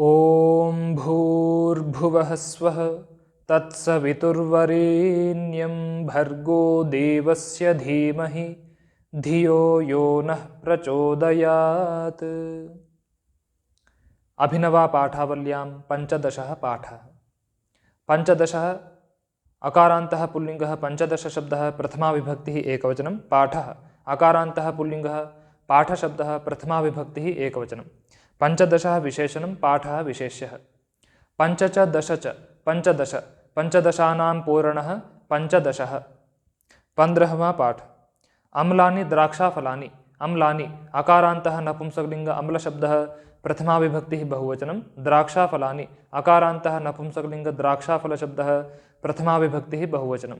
ॐ भूर्भुवः स्वः तत्सवितुर्वरेण्यं भर्गो देवस्य धीमहि धियो यो नः प्रचोदयात्। अभिनवा पाठावल्यां पञ्चदशः पाठः। पञ्चदशः अकारान्तः पुल्लिङ्गः, पञ्चदशशब्दः प्रथमाविभक्तिः एकवचनं। पाठः अकारान्तः पुल्लिङ्गः, पाठशब्दः प्रथमाविभक्तिः एकवचनं। पञ्चदशः विशेषणं, पाठः विशेष्यः। पञ्च च दश च पञ्चदश, पञ्चदशानां पूरणः पञ्चदशः। 15वां पाठ। अम्लानि द्राक्षाफलानि। अम्लानि अकारान्तः नपुंसकलिङ्ग अम्लशब्दः प्रथमाविभक्तिः बहुवचनं। द्राक्षाफलानि अकारान्तः नपुंसकलिङ्ग द्राक्षाफलशब्दः प्रथमाविभक्तिः बहुवचनं।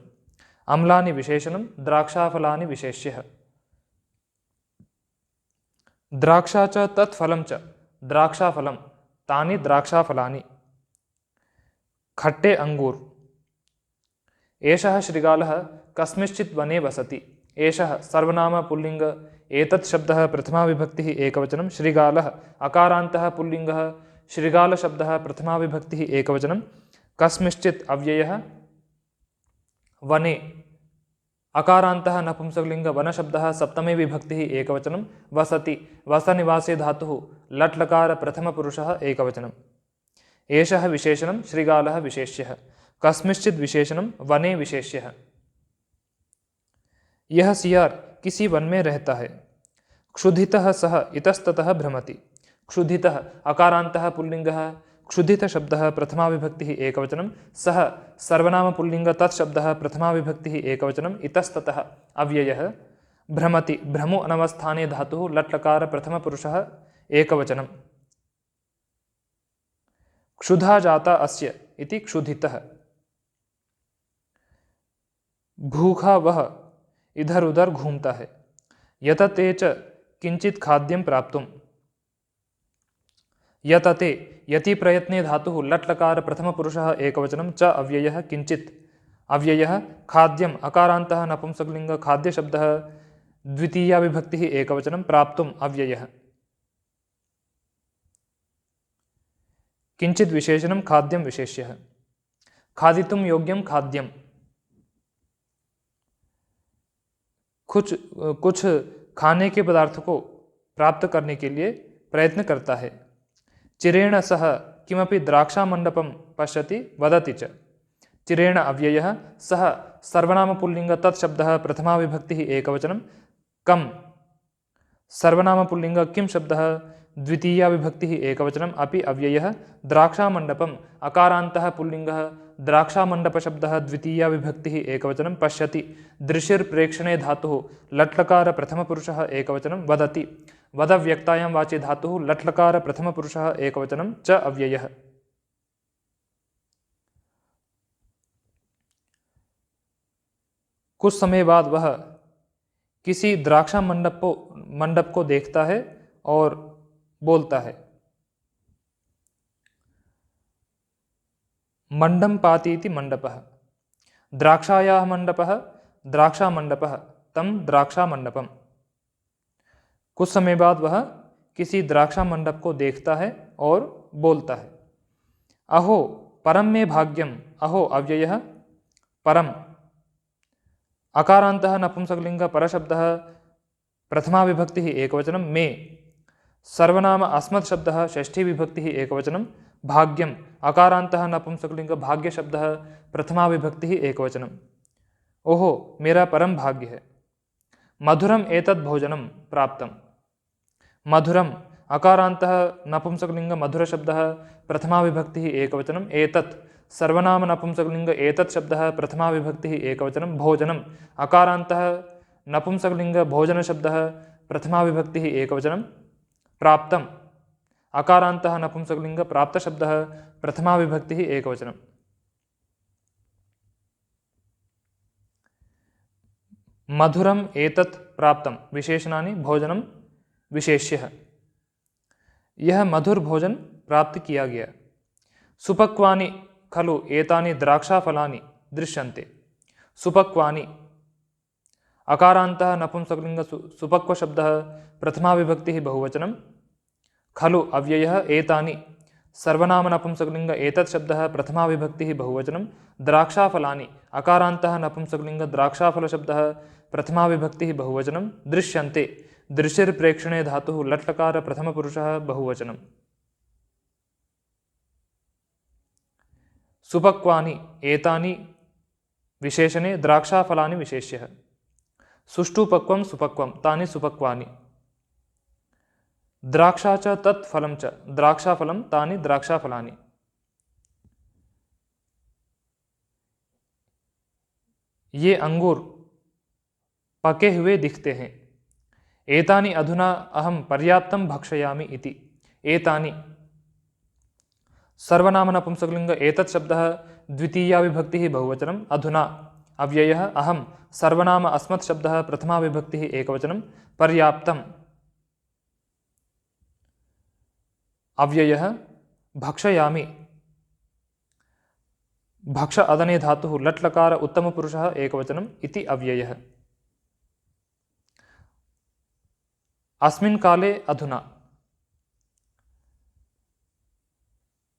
अम्लानि विशेषणं, द्राक्षाफलानि विशेष्यः। द्राक्षा च तत्फलं च द्राक्षाफलं, तानि द्राक्षाफलानि। खट्टे अंगूर। एषः शृगालः कस्मिंश्चित् वने वसति। एषः सर्वनाम पुल्लिङ्ग, एतत् शब्दः प्रथमाविभक्तिः एकवचनं। शृगालः अकारान्तः पुल्लिङ्गः, शृगालशब्दः प्रथमाविभक्तिः एकवचनं। कस्मिंश्चित् अव्ययः। वने अकारान्तः नपुंसकलिङ्ग वनशब्दः सप्तमी विभक्तिः एकवचनं। वसति वसनिवासे धातुः लट्लकार प्रथमपुरुषः एकवचनं। एषः विशेषणं, शृगालः विशेष्यः। कस्मिंश्चित् विशेषणं, वने विशेष्यः। यह सियार किसी वन में रहता है। क्षुधितः सः इतस्ततः भ्रमति। क्षुधितः अकारान्तः पुल्लिङ्गः, क्षुधित शब्दः प्रथमाविभक्तिः एकवचनं। सः सर्वनाम पुल्लिङ्ग तत् शब्दः प्रथमाविभक्तिः एकवचनं। इतस्ततः अव्ययः। भ्रमति भ्रमो अनवस्थाने धातुः लट्लकार प्रथमपुरुषः एकवचनं। क्षुधा जाता अस्य इति क्षुधितः। भूखा वह इधर उधर घूमता है। यतते च किंचित खाद्यं प्राप्तुम्। यतते यति प्रयत्ने धातुः लट्लकार प्रथमपुरुषः एकवचनं। च अव्ययः, किंचित अव्ययः। खाद्यम् अकारान्तः नपुंसकलिङ्ग खाद्यशब्दः द्वितीया विभक्तिः एकवचनं। प्राप्तुम् अव्ययः। किंचित विशेषणं, खाद्यं विशेष्यः। खादितुं योग्यं खाद्यं। कुछ खाने के पदार्थ को प्राप्त करने के लिए प्रयत्न करता है। चिरेण सह किमपि द्राक्षामण्डपं पश्यति वदति च। चिरेण अव्ययः। सः सर्वनाम पुल्लिङ्ग तत् शब्दः प्रथमाविभक्तिः एकवचनं। कं सर्वनाम पुल्लिङ्ग किं शब्दः द्वितीया विभक्तिः एकवचनम्। अपि अव्ययः। द्राक्षामण्डपम् अकारान्तः पुल्लिङ्गः, द्राक्षामण्डपशब्दः द्वितीया विभक्तिः एकवचनं। पश्यति दृशिर्प्रेक्षणे धातुः लट्लकार प्रथमपुरुषः एकवचनं। वदति वदव्यक्तायां वाचे धातुः लट्लकार प्रथमपुरुषः एकवचनं। च अव्ययः। कुछ समय बाद वह किसी द्राक्षा मंडप को देखता है और बोलता है। मंडम पाति इति मंडपः। द्राक्षायाः मंडपः द्राक्षामंडपः, तम द्राक्षामंडपम। कुछ समय बाद वह किसी द्राक्षा मंडप को देखता है और बोलता है। अहो परम में भाग्यम। अहो अव्ययः। परम अकारान्तः नपुंसकलिङ्ग परशब्दः प्रथमाविभक्तिः एकवचनं। मे सर्वनाम अस्मत् शब्दः षष्ठी विभक्तिः एकवचनं। भाग्यम अकारान्तः नपुंसकलिङ्ग भाग्यशब्दः प्रथमाविभक्तिः एकवचनं। ओहो मेरा परम भाग्य है। मधुरम एतद् भोजनं प्राप्तम्। मधुरम अकारान्तः नपुंसकलिङ्ग मधुरशब्दः प्रथमाविभक्तिः एकवचनं। एतत् सर्वनाम नपुंसकलिङ्ग एतत् शब्दः प्रथमाविभक्तिः एकवचनं। भोजनम् अकारान्तः नपुंसकलिङ्ग भोजनशब्दः प्रथमाविभक्तिः एकवचनं। प्राप्तम् अकारान्तः नपुंसकलिङ्ग प्राप्तशब्दः प्रथमाविभक्तिः एकवचनं। मधुरम एतत् प्राप्तम् विशेषणानि, भोजनम विशेष्यः। यह मधुर भोजन प्राप्त किया गया। सुपक्वानि खलु एतानि द्राक्षाफलानि दृश्यन्ते। सुपक्वानि अकारान्तः नपुंसकलिङ्ग सुपक्व शब्दः प्रथमाविभक्तिः बहुवचनं। खलु अव्ययः। एतानि सर्वनाम नपुंसकलिंग एतत् शब्दः प्रथमा विभक्तिः बहुवचनं द्राक्षाफलानि अकारान्तः नपुंसकलिंग द्राक्षाफल शब्दः प्रथमा विभक्तिः बहुवचनं दृश्यन्ते दृशिर्प्रेक्षणे धातुः लट्लकार प्रथमपुरुषः बहुवचनं सुपक्वानि एतानि विशेषणे द्राक्षाफलानि विशेष्यः सुष्ठुपक्वं सुपक्वं तानि सुपक्वानि द्राक्षा च तत् फलं च द्राक्षाफलं तानि द्राक्षाफलानि ये अंगूर पके हुए दिखते हैं एतानि अधुना अहं पर्याप्तं भक्षयामि इति एतानि सर्वनाम नपुंसकलिंग एतत् शब्दः द्वितीया विभक्तिः बहुवचनं अधुना अव्ययः अहं सर्वनाम अस्मत् शब्दः प्रथमा विभक्तिः एकवचनं पर्याप्तं अव्ययः भक्षयामि भक्ष अदने धातुः लट्लकार उत्तमपुरुषः एकवचनम् इति अव्ययः अस्मिन् काले अधुना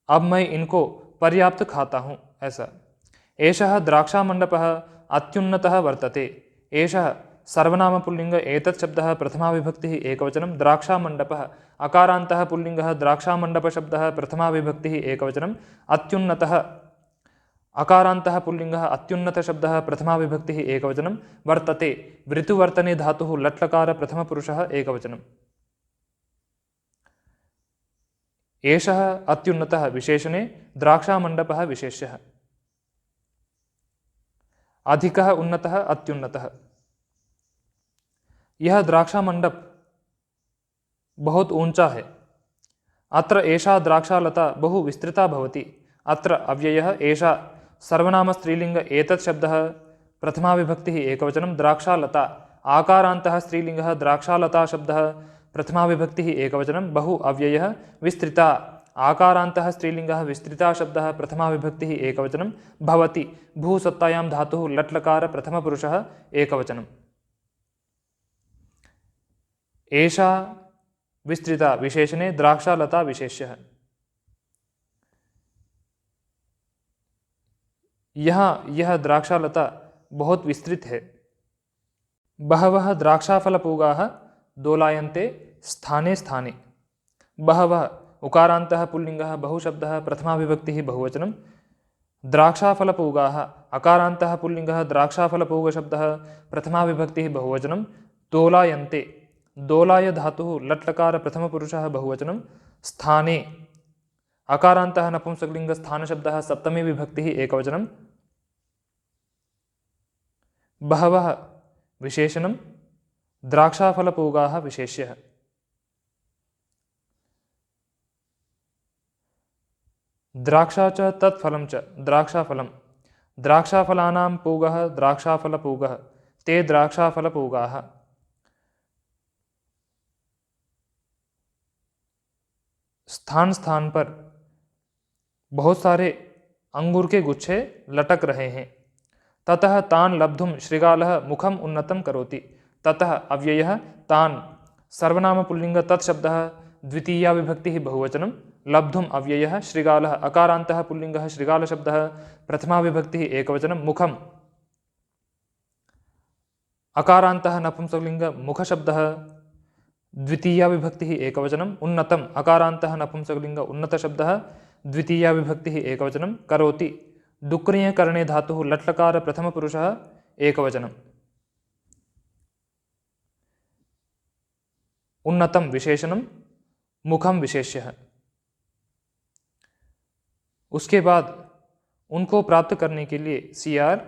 अब मैं इनको पर्याप्त खाता हूँ ऐसा एषः द्राक्षामण्डपः अत्युन्नतः वर्तते एषः सर्वनाम पुल्लिंग एतत् शब्दः प्रथमा विभक्तिः एकवचनं द्राक्षामण्डपः अकारान्तः पुल्लिंगः द्राक्षामण्डप शब्दः प्रथमा विभक्तिः एकवचनं अत्युन्नतः अकारान्तः पुल्लिंगः अत्युन्नत शब्दः प्रथमा विभक्तिः एकवचनं वर्तते वृतुवर्तने धातुः लट्लकार प्रथमपुरुषः एकवचनम् एषः अत्युन्नतः विशेषणे द्राक्षामण्डपः विशेष्यः अधिकः उन्नतः अत्युन्नतः यह द्राक्षामण्डप बहुत ऊंचा है अत्र एषा द्राक्षालता बहु विस्तृता भवति अत्र अव्ययः एषा सर्वनाम स्त्रीलिंग एतत् शब्दः प्रथमा विभक्तिः एकवचनं द्राक्षालता आकारान्तः स्त्रीलिंगः द्राक्षालता शब्दः प्रथमा विभक्तिः एकवचनं बहु अव्ययः विस्तृता आकारान्तः स्त्रीलिंगः विस्तृता शब्दः प्रथमा विभक्तिः एकवचनं भवति भूसत्तायां धातुः लट्लकार प्रथमपुरुषः एकवचनम् एषा विस्तृता विशेषणे द्राक्षालता विशेष्यः यह द्राक्षालता बहुत विस्तृत है बहवः द्राक्षाफलपूगाः दोलायन्ते स्थाने स्थाने बहवः उकारान्तः पुल्लिंगः बहुशब्दः प्रथमा विभक्तिः बहुवचनं द्राक्षाफलपूगाः अकारान्तः पुल्लिंगः द्राक्षाफलपूगशब्दः प्रथमा विभक्तिः बहुवचनं दोलायन्ते दोलाय धातुः लट्लकार प्रथमपुरुषः बहुवचनं स्थाने अकारान्तः नपुंसकलिंग स्थानशब्दः सप्तमी विभक्तिः एकवचनं बहवः विशेषणं द्राक्षाफलपूगाः विशेष्यः द्राक्षा च तत्फलं च द्राक्षाफलं द्राक्षाफलानां पूगः द्राक्षाफलपूगः ते द्राक्षाफलपूगाः स्थान स्थान पर बहुत सारे अंगूर के गुच्छे लटक रहे हैं ततः तान लब्धुम श्रृगालः मुखम उन्नतं करोति ततः अव्ययः तान सर्वनाम पुल्लिंग तत्शब्दः द्वितीया विभक्तिः बहुवचनं लब्धुम अव्ययः श्रृगालः अकारान्तः पुल्लिंगः श्रृगालशब्दः प्रथमा विभक्तिः एकवचनं मुखम अकारान्तः नपुंसकलिंग मुखशब्दः द्वितीया विभक्तिः एकवचनम् उन्नतम् अकारान्तः नपुंसकलिंग उन्नतशब्दः द्वितीया विभक्तिः एकवचनं करोति डुक्रियकरणे धातुः लट्लकार प्रथमपुरुषः एकवचनम् उन्नतं विशेषणं मुखम विशेष्यः उसके बाद उनको प्राप्त करने के लिए सीआर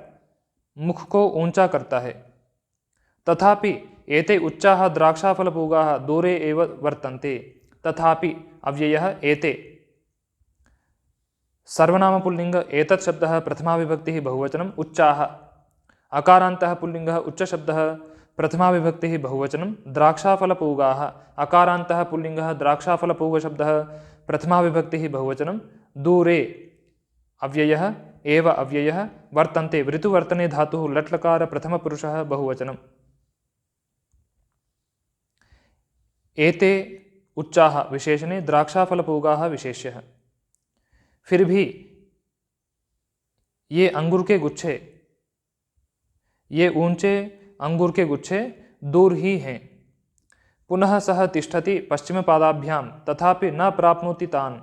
मुख को ऊंचा करता है तथापि एते उच्चाः द्राक्षाफलपूगाः दूरे एव वर्तन्ते तथापि अव्ययः एते सर्वनाम पुल्लिंग एतत् शब्दः प्रथमा विभक्तिः बहुवचनम् उच्चाः अकारान्तः पुल्लिंगः उच्चशब्दः प्रथमा विभक्तिः बहुवचनं द्राक्षाफलपूगाः अकारान्तः पुल्लिंगः द्राक्षाफलपूगशब्दः प्रथमा विभक्तिः बहुवचनं दूरे अव्ययः एव अव्ययः वर्तन्ते वृतुवर्तने धातुः लट्लकार प्रथमपुरुषः बहुवचनम् एते उच्चाः विशेषणे द्राक्षाफलपूगाः विशेष्यः फिर भी ये अंगूर के गुच्छे, ये ऊंचे अंगूर के गुच्छे दूर ही हैं। पुनः सः तिष्ठति पश्चिमपादाभ्यां तथापि न प्राप्नोति तान्।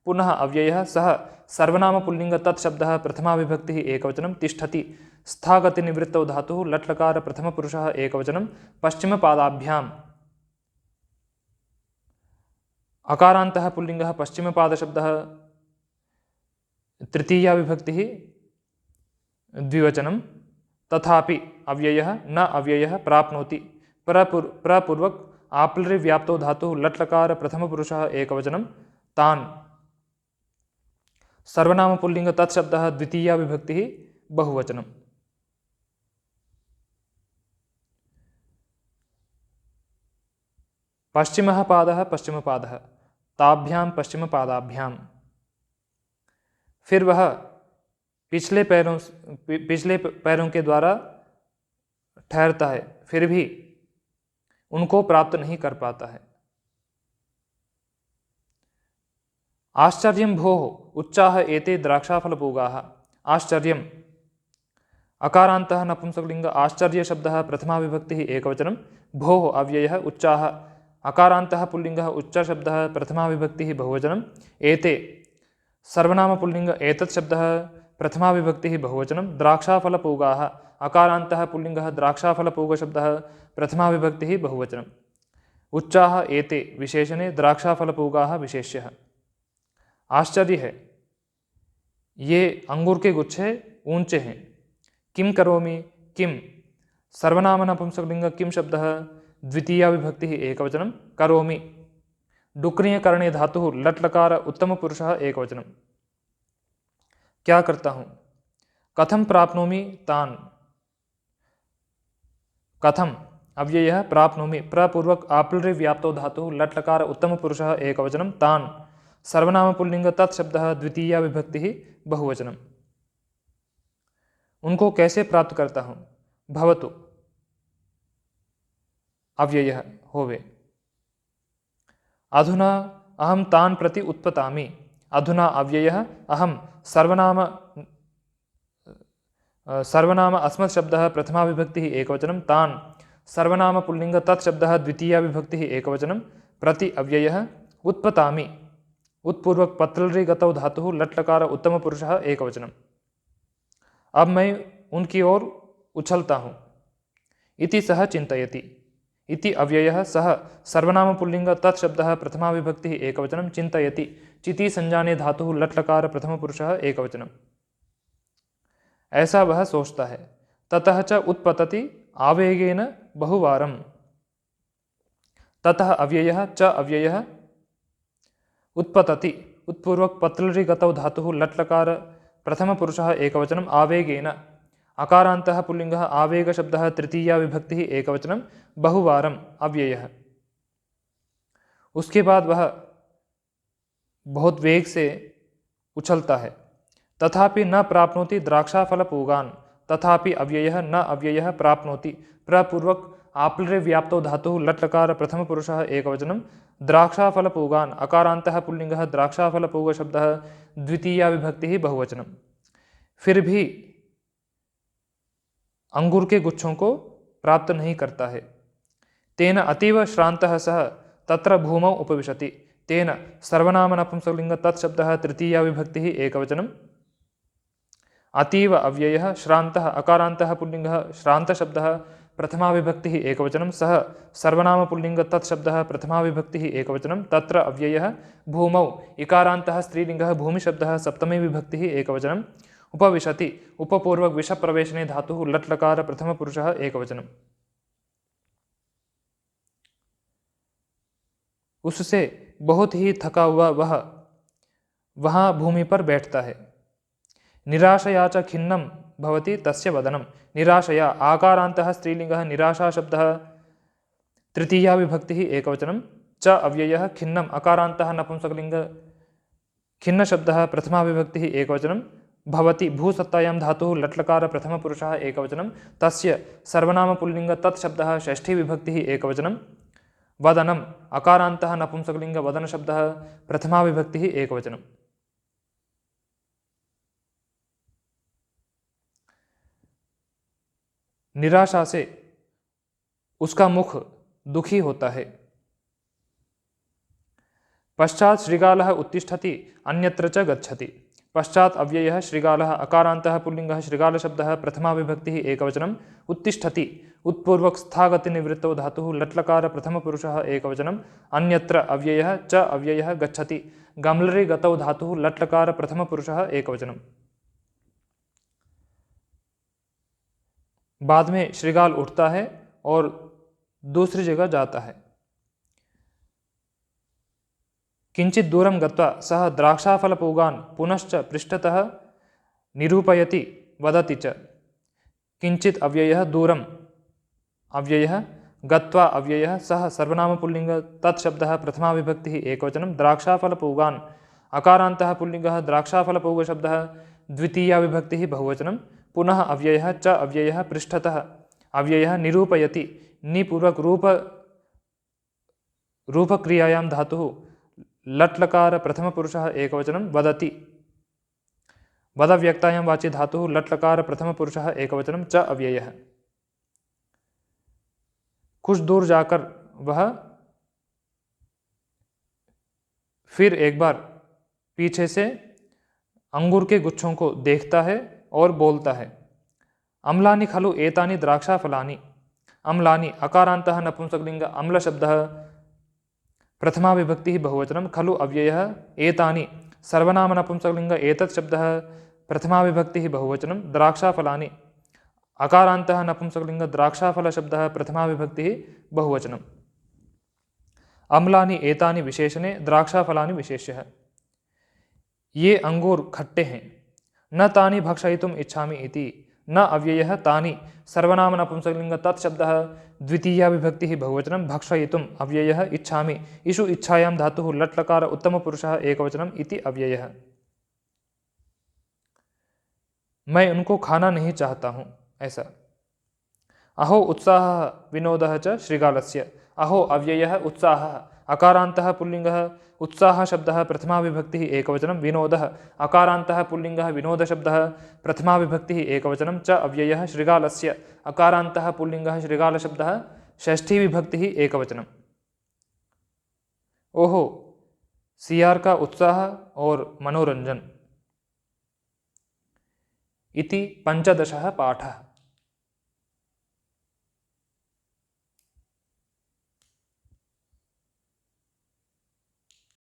पुनः अव्ययः सः सर्वनामपुल्लिंग तत्शब्दः प्रथमाविभक्तिः एकवचनं तिष्ठति स्थागतिनिवृत्तौ धातुः लट्लकार प्रथमपुरुषः एकवचनं पश्चिमपादाभ्याम्। अकारान्तः पुल्लिंगः पश्चिमपादशब्दः तृतीया विभक्तिः द्विवचनं तथापि अव्ययः न अव्ययः प्राप्नोति प्रपूर्वक आप्लरि व्याप्तो धातुः लट्लकार प्रथमपुरुषः एकवचनं तान्। सर्वनामपुल्लिंग तत्शब्दः द्वितीया विभक्तिः बहुवचनं। पश्चिमः पादः पश्चिमपादः ताभ्यां पश्चिमपादाभ्यां। फिर वह पिछले पैरों के द्वारा ठहरता है, फिर भी उनको प्राप्त नहीं कर पाता है। आश्चर्यं भोः उच्चाः एते द्राक्षाफलपूगाः। आश्चर्यम् अकारान्तः नपुंसकलिंग आश्चर्य शब्दः प्रथमा विभक्तिः एकवचनं। भोः अव्ययः उच्चाः अकारान्तः पुल्लिंगः उच्च शब्दः प्रथमा विभक्तिः बहुवचनं। एते सर्वनाम पुल्लिंग एतत् शब्दः प्रथमा विभक्तिः बहुवचनं। द्राक्षाफलपूगाः अकारान्तः पुल्लिंगः द्राक्षाफलपूग शब्दः प्रथमा विभक्तिः बहुवचनं। उच्चाः एते विशेषणे द्राक्षाफलपूगाः विशेष्यः। आश्चर्य है, ये अंगूर के गुच्छे ऊंचे हैं। किम करोमि किम सर्वनाम नपुंसकलिंग किम शब्दः द्वितीया विभक्तिः एकवचनं। करोमि डुक्रिय करणे धातुः लट्लकार उत्तम पुरुषः एकवचनं। क्या करता हूँ। कथम प्राप्नोमि तान्। कथम अव्ययः प्राप्नोमि प्रपूर्वक आप्लरि व्याप्तो धातुः लट्लकार उत्तम पुरुषः एकवचनं तान्। सर्वनाम पुल्लिंग तत्शब्दः द्वितीया विभक्तिः बहुवचनं। उनको कैसे प्राप्त करता हूँ। भवतु अव्ययः होवे। अधुना अहं तान् प्रति उत्पतामि। अधुना अव्ययः अहं सर्वनाम अस्मत् शब्दः प्रथमा विभक्तिः एकवचनं तान्। सर्वनाम पुल्लिंग तत्शब्दः द्वितीया विभक्तिः एकवचनं। प्रति अव्ययः उत्पतामि उत्पूर्वक पत्रलि गतौ धातुः लट्लकार उत्तम पुरुषः एकवचनं। अब मैं उनकी ओर उछलता हूँ। इति सः चिन्तयति। इति अव्ययः सः सर्वनाम पुल्लिंग तत्शब्दः प्रथमा विभक्तिः एकवचनं चिन्तयति चिति संजाने धातुः लट्लकार प्रथम पुरुषः एकवचनं। ऐसा वह सोचता है। ततः च उत्पतति आवेगेन बहुवारं। ततः अव्ययः च अव्ययः उत्पतति उत्पूर्वक पत्रलि गतौ धातुः लट्लकार प्रथम पुरुषः एकवचनं आवेगेन। अकारान्तः पुल्लिंगः आवेग शब्दः तृतीया विभक्तिः एकवचनं बहुवारं अव्ययः। उसके बाद वह बहुत वेग से उछलता है। तथापि न प्राप्नोति द्राक्षाफलपूगान्। तथापि अव्ययः न अव्ययः प्राप्नोति प्रपूर्वक आप्लरि व्याप्तो धातुः लट्लकार प्रथम पुरुषः एकवचनं द्राक्षाफलपूगान्। अकारान्तः पुल्लिंगः द्राक्षाफलपूग शब्दः द्वितीया विभक्तिः बहुवचनं। फिर भी अंगूर के गुच्छों को प्राप्त नहीं करता है। तेन अतीव श्रान्तः सः तत्र भूमौ उपविशति। तेन सर्वनाम नपुंसकलिंग तत्शब्दः तृतीया विभक्तिः एकवचनं। अतीव अव्ययः श्रान्तः अकारान्तः पुल्लिंगः श्रान्तशब्दः प्रथमा विभक्तिः एकवचनं। सः सर्वनाम पुल्लिंग तत्शब्दः प्रथमा विभक्तिः एकवचनं। तत्र अव्ययः भूमौ इकारान्तः स्त्रीलिंगः भूमिशब्दः सप्तमी विभक्तिः एकवचनं। उपविशति उपपूर्वक विषप्रवेशने धातुः लट्लकार प्रथम पुरुषः एकवचनं। उससे बहुत ही थका हुआ वह वहाँ भूमि पर बैठता है। निराशया च खिन्नं भवति तस्य वदनं। निराशया आकारान्तः स्त्रीलिंगः निराशा शब्दः तृतीया विभक्तिः एकवचनं। च अव्ययः खिन्नम् अकारान्तः नपुंसकलिंग खिन्न शब्दः प्रथमा विभक्तिः एकवचनं। भवति भूसत्तायां धातुः लट्लकार प्रथम पुरुषः एकवचनं। तस्य सर्वनाम पुल्लिंग तत्शब्दः षष्ठी विभक्तिः एकवचनं। वदनम् अकारान्तः नपुंसकलिंग वदन शब्दः प्रथमा विभक्तिः एकवचनं। निराशा से उसका मुख दुखी होता है। पश्चात श्रीगालः उत्तिष्ठति अन्यत्र च गच्छति। पश्चात अव्ययः श्रीगालः अकारान्तः पुल्लिङ्गः श्रीगालशब्दः प्रथमा विभक्तिः एकवचनम् उत्तिष्ठति उत्पूर्वक स्थागतिनिवृत्तौ धातुः लट्लकार प्रथमपुरुषः एकवचनम् अन्यत्र अव्ययः च अव्ययः गच्छति गम्लरि गतौ धातुः लट्लकार प्रथमपुरुषः एकवचनम्। बाद में श्रीगाल उठता है और दूसरी जगह जाता है। किंचित दूरं गत्वा सः द्राक्षाफलपूगान् पुनश्च पृष्ठतः निरूपयति वदति च। किंचित अव्ययः दूरं अव्ययः गत्वा अव्ययः सः सर्वनामपुल्लिङ्ग तत्शब्दः प्रथमा विभक्तिः एकवचनं द्राक्षाफलपूगान् अकारान्तः पुल्लिङ्गः द्राक्षाफलपूगशब्दः द्वितीया विभक्तिः बहुवचनं पुनः अव्ययः च अव्ययः पृष्ठतः अव्ययः निरूपयति निपूर्वक रूपक्रियायां धातुः लट्लकार प्रथमपुरुषः एकवचनं वदति वदव्यक्तायां वाचि धातुः लट्लकार प्रथमपुरुषः एकवचनं च अव्ययः। कुछ दूर जाकर वह फिर एक बार पीछे से अंगूर के गुच्छों को देखता है और बोलता है अम्लानि खलु एतानि द्राक्षाफलानि। अम्लानि अकारान्तः नपुंसकलिङ्ग अम्ल शब्दः प्रथमा विभक्तिः बहुवचनं खलु अव्ययः एतानि सर्वनाम नपुंसकलिङ्ग एतत् शब्दः प्रथमा विभक्तिः बहुवचनं द्राक्षाफलानि अकारान्तः नपुंसकलिङ्ग द्राक्षाफल शब्दः प्रथमा विभक्तिः बहुवचनम्। अम्लानि एतानि विशेषणे द्राक्षाफलानि विशेष्यः। ये अंगूर खट्टे हैं न तानि भक्षयितुम् इच्छामि इति न अव्ययः तानि सर्वनाम नपुंसकलिङ्ग तत्शब्दः द्वितीया विभक्तिः बहुवचनं भक्षयितुम् अव्ययः इच्छामि इषु इच्छायां धातुः लट्लकार उत्तमपुरुषः एकवचनम् इति अव्ययः। मैं उनको खाना नहीं चाहता हूँ ऐसा। अहो उत्साहः विनोदः च श्रीगालस्य। अहो अव्ययः उत्साहः अकारान्तः पुल्लिङ्गः उत्साह शब्दः प्रथमा विभक्तिः एकवचनं विनोदः अकारान्तः पुल्लिङ्गः विनोदशब्दः प्रथमा विभक्तिः एकवचनं च अव्ययः श्रीगालस्य अकारान्तः पुल्लिङ्गः श्रीगालशब्दः षष्ठी विभक्तिः एकवचनम्। ओहो सियार का उत्साह और मनोरंजन इति पंचदशः पाठः।